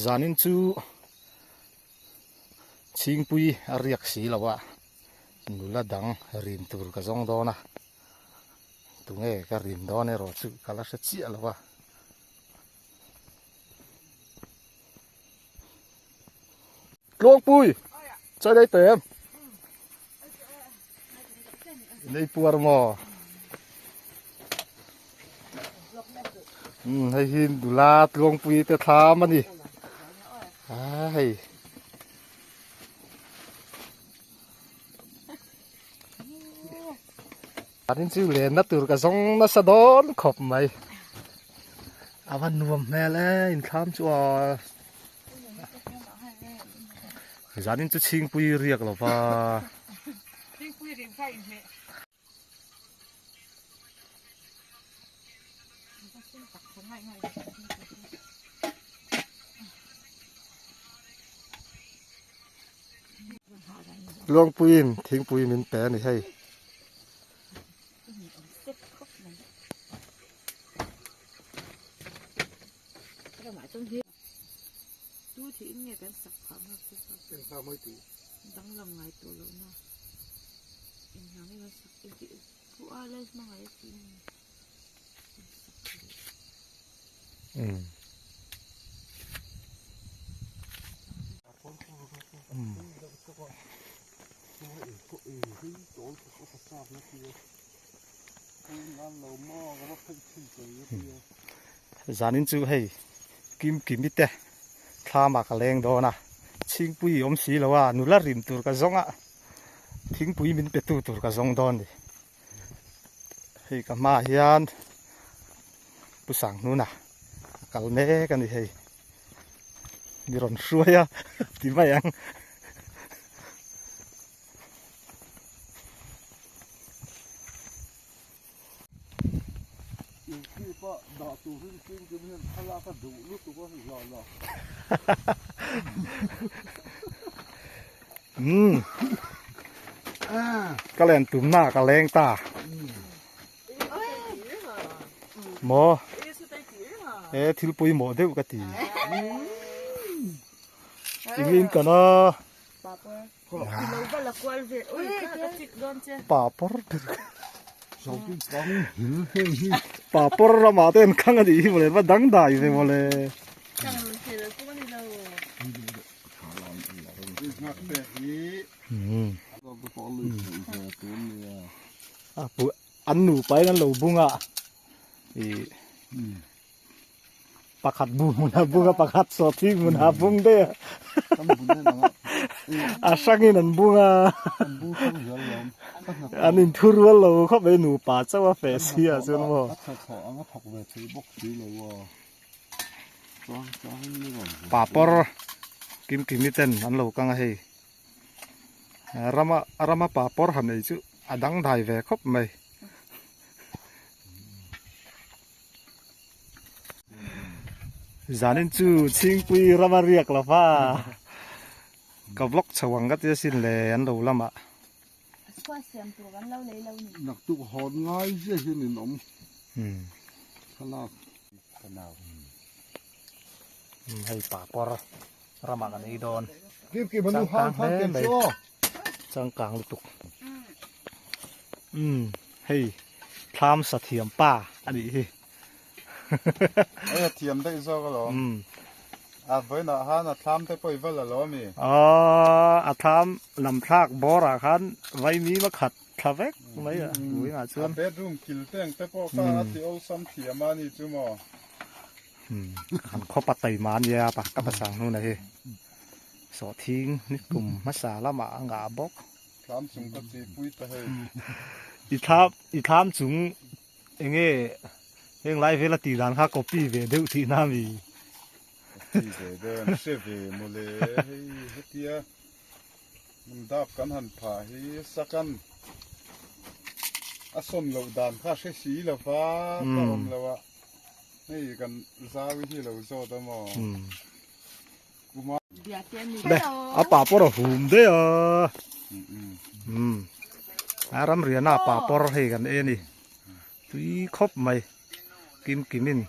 zanin chu chingpui ariak si lawa nula dang rin tur ka zong do na tunge ka rin do ne ro chu kala sa chi lawa Luông pui chơi đây tèm đây puar mò hay hin đủ la luông pui te tham mà đi ai anh chịu lên nát từ cái sông nó sa đón khop mày avan nuông mẹ lên in tham chua gia đình chú chinh pui riêng là va chinh pui riêng phải thế luông pui thính pui mình bé này hay tu thì nghe cái sập khám nóเป็นข้าวไม่ตี đắng lòng ngày tuổi lớn nó em nói cái sập cái chị phụ ai lên mà ngày chị gia đình chú hay kim kim ít thế tha mà cái leng đó na chinh pui om xí là wa nula rim tur ka zong a thing pui min pe tu tur ka zong don đi hay ka ma hian pu sang nu na kal ne kan đi hay đi ron suai a ti mai ang cái lẹn túm na cái leng ta mò thiếu pui mò đấy cái gì in cái nó papor papor ra mà tên khăng cái gì vậy mà đắng đại vậy mà le bu ăn nụ bay nó lẩu bung à thì pakat bung mana bunga pakat soti mana bung deh asangin an bunga anin turwal lo kho be nu pa chawa fesi a chun mo papor kim kim ten an lo kang hei rama papor han nei chu adang dai ve khop mai zanin chu chingpui rama riak la fa ka vlog chawang ka te sin le an lo lama nặc tu hòn ngay chứ chứ nên ông khalav hay papor rama kan ei don kim manu hang kim so chang kang lutuk hay tham sa thiam pa ani hi ai thiamได้ซอก็หรอเว้ยนะฮะนะthamได้ปอยเวลาล้อมีtham làm thác bó ra khán vay mí mà khặt thà vét mấy à vui ngà chun bedroom kil teng te po ka ti ol sam thiam ani chu mo han kho pa tai man ya pa ka pa sang nu này so thing nít cùng masala mà ngà bốc tham chung ka chi pui ta he i tham chung enge heng lai vela ti dan kha copy về deu thi na mi ti về den se ve mo le hetia mun dap kan han pha hi sakan asom lo dan kha se si lo fa ta om lo wa nei kan za wi hi lo zo da mo kuma đây à papor hum de ram rian na papor he kan e ni tui khop mai kim kimin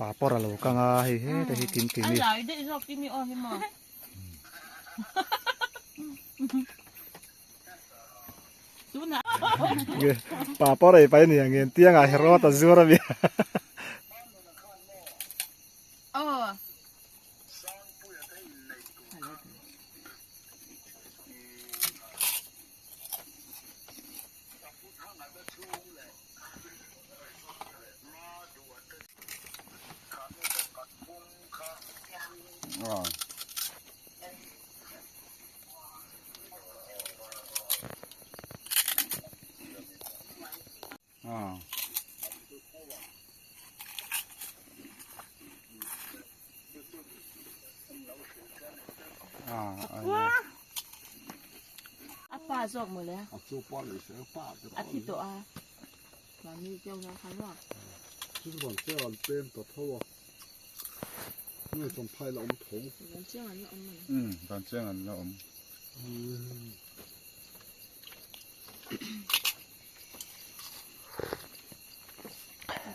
ป่าปอระโลกังเฮ้แต่ให้กิน อัน นี่ ใหญ่ได้ชอบกินมีอ้อให้มา ซูนะ ป่าปออะไรไปเนี่ยเงินเตี้ยงรอตะซัวระเบีย เออ อาป้าจอกหมดแล้ว 做包里谁发的？ อาทิตย์ตัวอาหลังนี้เจ้านะคันว่า 就是往这样边的头啊，那种拍了我们头。 หลังเจ้าอันนี้เอามัน 当这样了我们。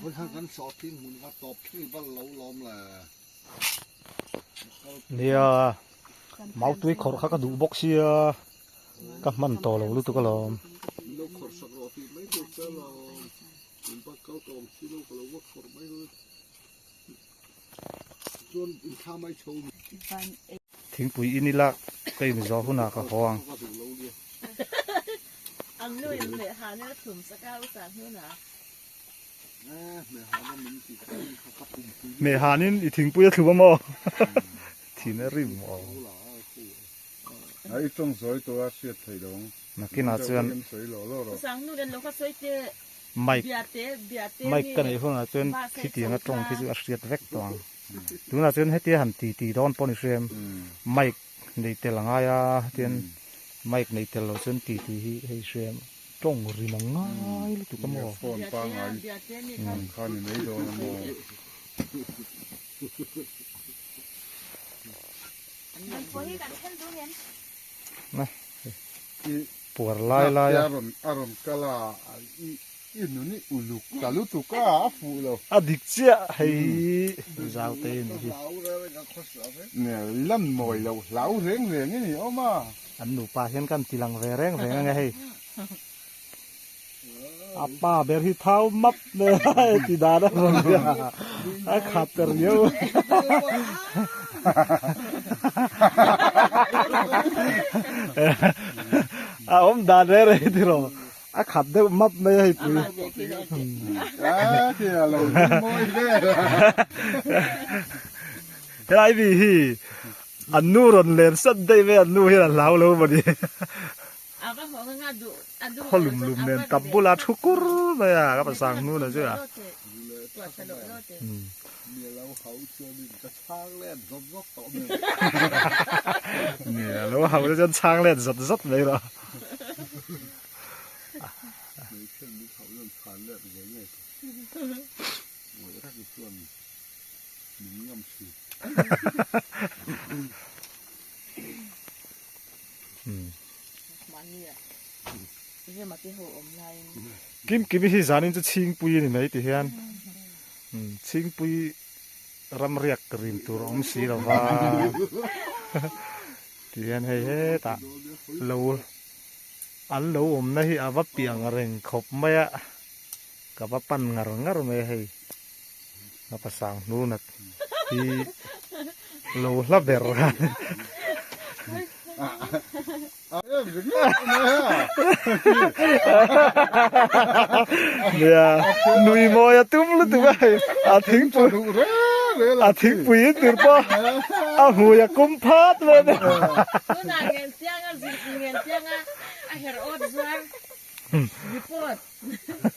我看跟少听门我ตอบชื่อบ้านเราล้อมแหละ เนี่ยเมาตุ้ยขอเขาก็ดูบกเชียกับมันโตแล้วรู้ตัวก็ลอม เราขอสักรอบที่ไม่ถูกจะลองถึงป้าเขาตอมชื่อเราก็เราว่าขอไม่เลยจนอินข้าไม่โชว์ บ้านเอ ทิ้งปุ๋ยอินี่ละไปมีจอหุ่นก็ห้อง ก็ถึงเราเดียว อันนู้นเลยหาเนี่ยถุงสก้าอุตสาหนู่นนะ ไม่หาว่ามันติดเขาขับปุ่มปี เมหานี่อีทิ้งปุ๋ยถือว่าหม้อทีน่าริมอ๋อ ไอ้ตรงสวยตัวเสียดไทยดง นักกินอาเซียน สวยหล่อหล่อ อุตสาหนู่นเดินลงก็สวยเจ ไม่ เบียเตเบียเต ไม่กันไอ้พวกนั้นจนที่ตีนั้นตรงที่จะเสียดเวกตัวดูน่าจนให้เตี้ยหันตีดอนปนิเฟมไม่ในเตลังายาเตียนไม่ในเตลจนตีให้เฟมตรงริมังง่ายเลยตุกมอ ฟอนปังไอ้ เบียเตนี่ครับ ข้านี่ไม่โดนมอง มันพอที่กันเช่นดูเห็น ปวดลาย อารมณ์กะลาอีนุนี่อุลุกกะลุตุกะฟูโล อดิกเจ้าให้ราวเต้นที่ เนี่ยลั่นมอยเราเหลาเร่งเร่งนี่ออกมา อันหนูป่าเห็นกันทีหลังแรงไงให้อาป้าเบรที่เท้ามับเลยตีดาได้บ้างเนี่ยอาขัดเตอร์เยอะอมดาได้เลยที่เราอาขัดได้มับไม่ให้ปุ๋ย ที่เรามอยได้ ไอ้พี่อันนู้รอนเลนสันได้ไหมอันนู้เห็นอันเล้าแล้ววันนี้ เอาก็ของงาดูอันดู เขาหลุมเนี่ยตับบุลาทุกุรเลยอ่ะก็ภาษานู้นนะเจ้า ตัวฉลองโลดเต เนี่ยเราเขาเชื่อนี่กระช่างเล่นรบต่อเนี่ย เนี่ยแล้วเขาจะช้างเล่นสัดเลยเหรอ มีเช่นนี้เขาเรื่องทานเล่นอย่างเงี้ยโอ้ยถ้าคือส่วนหนึ่งยำชี มันเนี่ยไม่ใช่มาที่หัวอมไลน์ กิมวิธีสารนี่จะชิงปุยนี่ไหมติเฮียนชิงปุยรำเรียกกริมตัวอมสีเราว่าติเฮียนให้ตาโลอันโลอมนะที่อาวับเปียงเร่งขบไม่อะกับว่าปั้นงารไม่ให้กับภาษานู้นน่ะที่โลละเบรกัน เนี่ยนุยมอยตุ้มลุตัวไปทิ้งปุยทิ้งปุยตัวป่ะหัวยกุมพัดเลยเนี่ย ตัวน่ะเงินเสียงอ่ะเงินเสียงอ่ะเฮโรอดซังญี่ปุ่น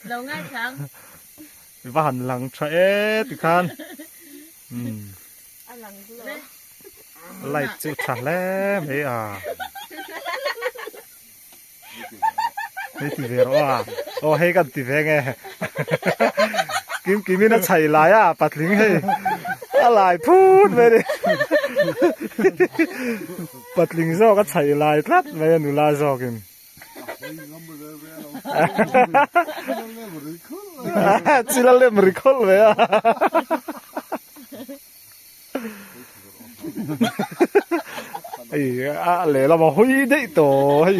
เราง่ายจัง บ้านหลังเฉยติคัน อันหลังเลย ไล่จุดฉแล้วไม่ไม่ตีเวรอ่ะโอ้ให้กันตีเวงไงกิมน่าใช่ลายอ่ะปัดลิงให้อะไรพูดไปดิปัดลิงซอกก็ใช่ลายทัดไม่หนูลาซอกินจิลเล่มริคอลเลยอ่ะ ไอ้เหล่เรามาหุยได้ต่อไอ้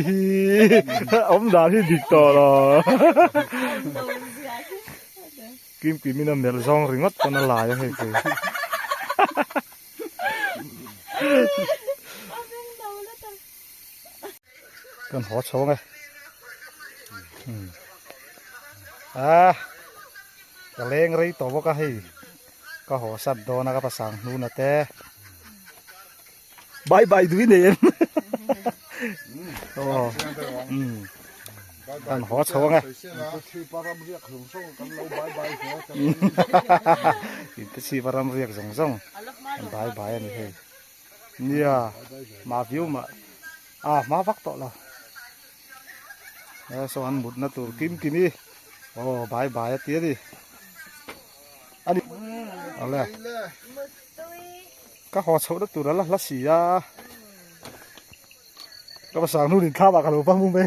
อมดาที่ดิกต่อละกิมมีน้ำเดือดซองริงดกันอะไรให้กูกันหัวโชงไงก็เล้งไรตัวพวกก็ให้ก็หัวสัตว์โดนนะครับภาษาหนูนะแต่บายบายด้วยเนี่ยโอ้กันหัวโชงไงกินไปชีบารำเรียกส่งบายบายนี่เฮ้ยเนี่ยมาวิวมามาวักต่อแล้วสวรรค์บุตรนะตัวกิมนี่โอ้บายบายเตี้ยดิอันนี้เอาเลยก็หัวโชงนะตัวนั้นละสีก็ภาษาหนูดินข้าวกันหรือเปล่ามึงเบ้